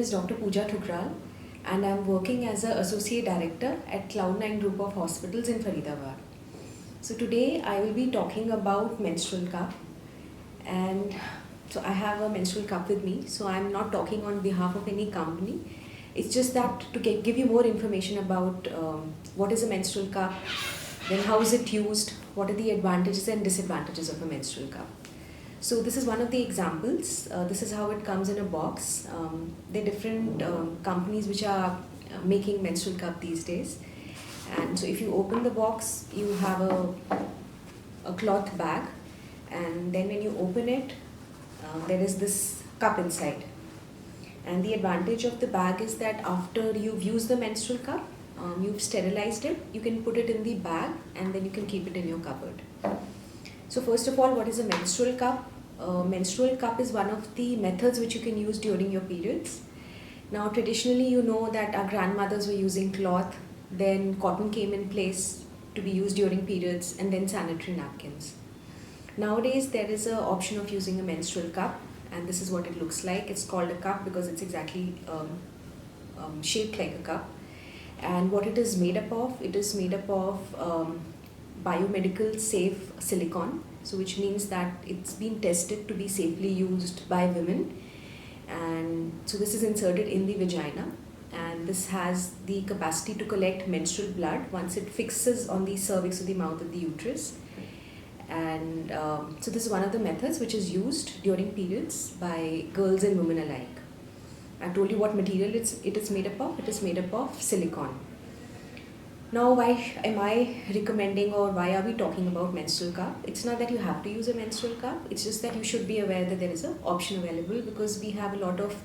is Dr. Pooja Thukral and I'm working as an Associate Director at Cloudnine Group of Hospitals in Faridabad. So today I will be talking about menstrual cup, and so I have a menstrual cup with me, so I'm not talking on behalf of any company. It's just that to give you more information about what is a menstrual cup, then how is it used, what are the advantages and disadvantages of a menstrual cup. So this is one of the examples. This is how it comes in a box. There are different companies which are making menstrual cup these days. And so if you open the box, you have a cloth bag. And then when you open it, there is this cup inside. And the advantage of the bag is that after you've used the menstrual cup, you've sterilized it, you can put it in the bag and then you can keep it in your cupboard. So first of all, what is a menstrual cup? Menstrual cup is one of the methods which you can use during your periods. Now traditionally you know that our grandmothers were using cloth, then cotton came in place to be used during periods, and then sanitary napkins. Nowadays there is an option of using a menstrual cup, and this is what it looks like. It's called a cup because it's exactly shaped like a cup. And what it is made up of? It is made up of biomedical safe silicone, so which means that it's been tested to be safely used by women. And so this is inserted in the vagina, and this has the capacity to collect menstrual blood once it fixes on the cervix or the mouth of the uterus. And so this is one of the methods which is used during periods by girls and women alike. I told you what material it is made up of. It is made up of silicone. Now, why am I recommending, or why are we talking about menstrual cup? It's not that you have to use a menstrual cup. It's just that you should be aware that there is an option available, because we have a lot of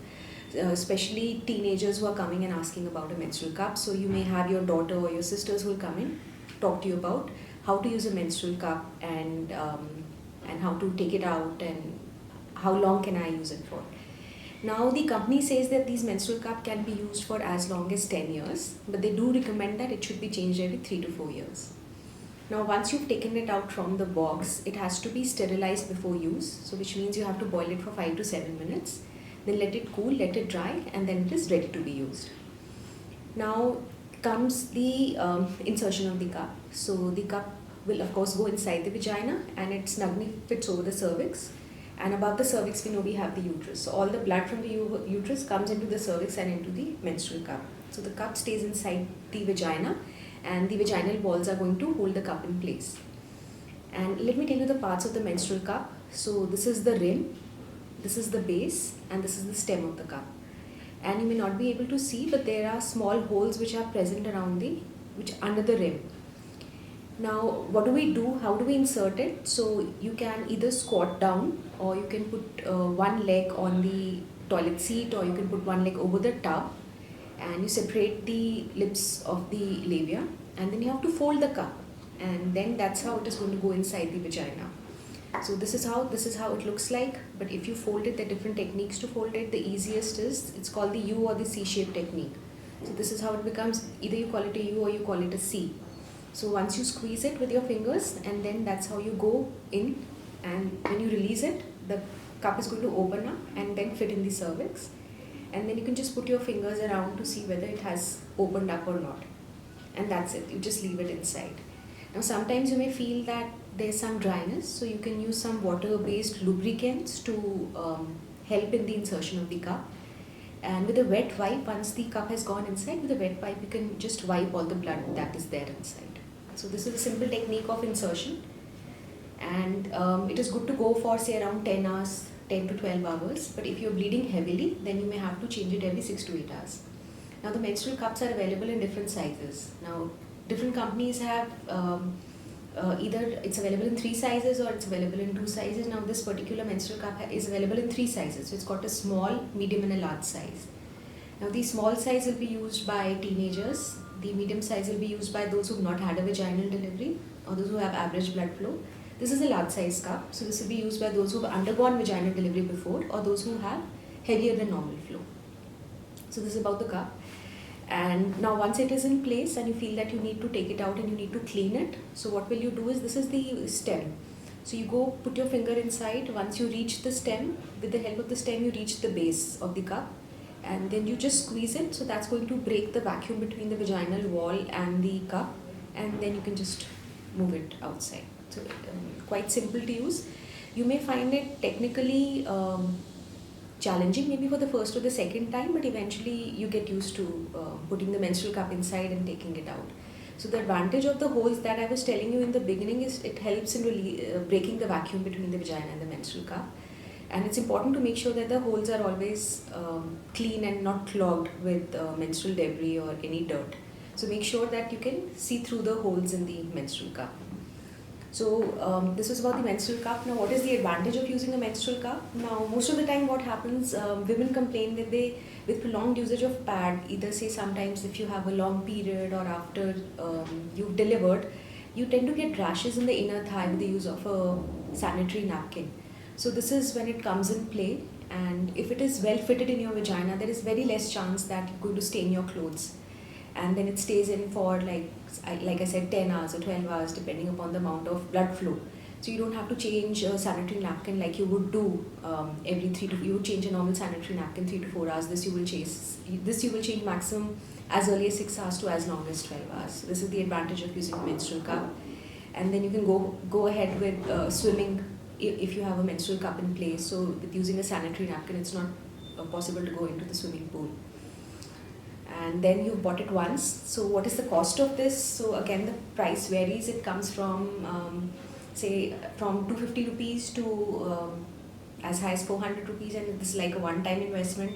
especially teenagers who are coming and asking about a menstrual cup. So you may have your daughter or your sisters who will come in, talk to you about how to use a menstrual cup and how to take it out and how long can I use it for. Now the company says that these menstrual cup can be used for as long as 10 years, but they do recommend that it should be changed every 3 to 4 years. Now once you've taken it out from the box, it has to be sterilized before use, so which means you have to boil it for 5 to 7 minutes, then let it cool, let it dry, and then it is ready to be used. Now comes the insertion of the cup. So the cup will of course go inside the vagina, and it snugly fits over the cervix. And above the cervix, we know we have the uterus. So all the blood from the uterus comes into the cervix and into the menstrual cup. So the cup stays inside the vagina, and the vaginal walls are going to hold the cup in place. And let me tell you the parts of the menstrual cup. So this is the rim, this is the base, and this is the stem of the cup. And you may not be able to see, but there are small holes which are present around under the rim. Now, what do we do? How do we insert it? So you can either squat down, or you can put one leg on the toilet seat, or you can put one leg over the tub, and you separate the lips of the labia, and then you have to fold the cup, and then that's how it is going to go inside the vagina. So this is how it looks like. But if you fold it, there are different techniques to fold it. The easiest is, it's called the U or the C-shape technique. So this is how it becomes. Either you call it a U or you call it a C. So once you squeeze it with your fingers, and then that's how you go in, and when you release it, the cup is going to open up and then fit in the cervix, and then you can just put your fingers around to see whether it has opened up or not, and that's it. You just leave it inside. Now sometimes you may feel that there's some dryness, so you can use some water-based lubricants to help in the insertion of the cup. And with a wet wipe, once the cup has gone inside, with a wet wipe you can just wipe all the blood that is there inside. So this is a simple technique of insertion, and it is good to go for say around 10 hours, 10 to 12 hours. But if you're bleeding heavily, then you may have to change it every 6 to 8 hours. Now the menstrual cups are available in different sizes. Now different companies have either it's available in 3 sizes or it's available in 2 sizes. Now this particular menstrual cup is available in 3 sizes. So it's got a small, medium and a large size. Now the small size will be used by teenagers. The medium size will be used by those who have not had a vaginal delivery or those who have average blood flow. This is a large size cup, so this will be used by those who have undergone vaginal delivery before, or those who have heavier than normal flow. So this is about the cup. And now once it is in place and you feel that you need to take it out and you need to clean it, so what will you do is, this is the stem. So you go put your finger inside. Once you reach the stem, with the help of the stem you reach the base of the cup, and then you just squeeze it, so that's going to break the vacuum between the vaginal wall and the cup, and then you can just move it outside. So quite simple to use. You may find it technically challenging maybe for the first or the second time, but eventually you get used to putting the menstrual cup inside and taking it out. So the advantage of the holes that I was telling you in the beginning is it helps in really breaking the vacuum between the vagina and the menstrual cup. And it's important to make sure that the holes are always clean and not clogged with menstrual debris or any dirt. So make sure that you can see through the holes in the menstrual cup. So this was about the menstrual cup. Now, what is the advantage of using a menstrual cup? Now, most of the time what happens, women complain that with prolonged usage of pad, either say sometimes if you have a long period or after you've delivered, you tend to get rashes in the inner thigh with the use of a sanitary napkin. So this is when it comes in play, and if it is well fitted in your vagina, there is very less chance that you're going to stain your clothes. And then it stays in for like I said, 10 hours or 12 hours depending upon the amount of blood flow. So you don't have to change a sanitary napkin like you would do you would change a normal sanitary napkin 3 to 4 hours. This you will change maximum as early as 6 hours to as long as 12 hours. So this is the advantage of using a menstrual cup. And then you can go ahead with swimming if you have a menstrual cup in place. So with using a sanitary napkin, it's not possible to go into the swimming pool. And then you've bought it once. So what is the cost of this? So again, the price varies. It comes from say from 250 rupees to as high as 400 rupees, and this is like a one-time investment.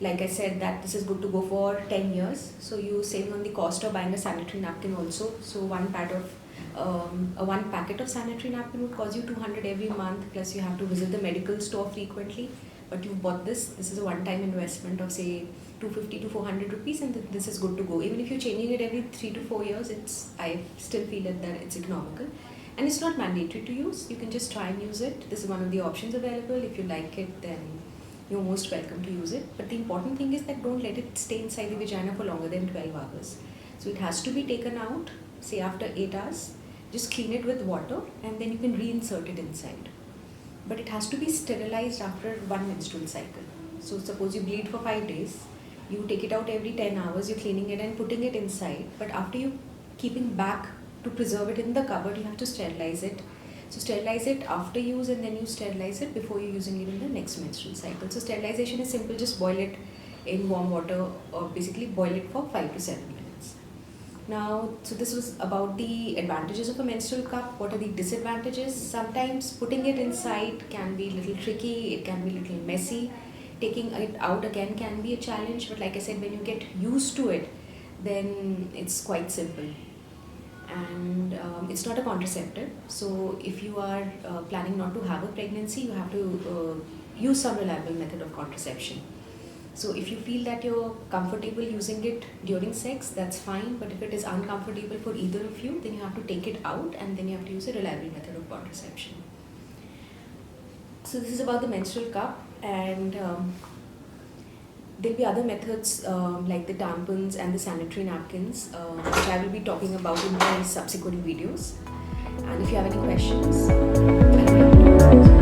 Like I said, that this is good to go for 10 years. So you save on the cost of buying a sanitary napkin also. So one packet of sanitary napkin would cost you 200 every month, plus you have to visit the medical store frequently. But you've bought this is a one-time investment of say 250 to 400 rupees, and this is good to go. Even if you're changing it every 3 to 4 years, I still feel that it's economical. And it's not mandatory to use. You can just try and use it. This is one of the options available. If you like it, then you're most welcome to use it. But the important thing is that don't let it stay inside the vagina for longer than 12 hours. So it has to be taken out, say after 8 hours. Just clean it with water, and then you can reinsert it inside. But it has to be sterilized after one menstrual cycle. So suppose you bleed for 5 days, you take it out every 10 hours, you're cleaning it and putting it inside. But after you keeping back to preserve it in the cupboard, you have to sterilize it. So sterilize it after use, and then you sterilize it before you're using it in the next menstrual cycle. So sterilization is simple, just boil it in warm water, or basically boil it for 5 to 7 minutes. Now, so this was about the advantages of a menstrual cup. What are the disadvantages? Sometimes putting it inside can be a little tricky, it can be a little messy. Taking it out again can be a challenge, but like I said, when you get used to it, then it's quite simple. And it's not a contraceptive. So if you are planning not to have a pregnancy, you have to use some reliable method of contraception. So if you feel that you're comfortable using it during sex, that's fine. But if it is uncomfortable for either of you, then you have to take it out, and then you have to use a reliable method of contraception. So this is about the menstrual cup, and there'll be other methods like the tampons and the sanitary napkins, which I will be talking about in my subsequent videos. And if you have any questions, I'll be happy to answer.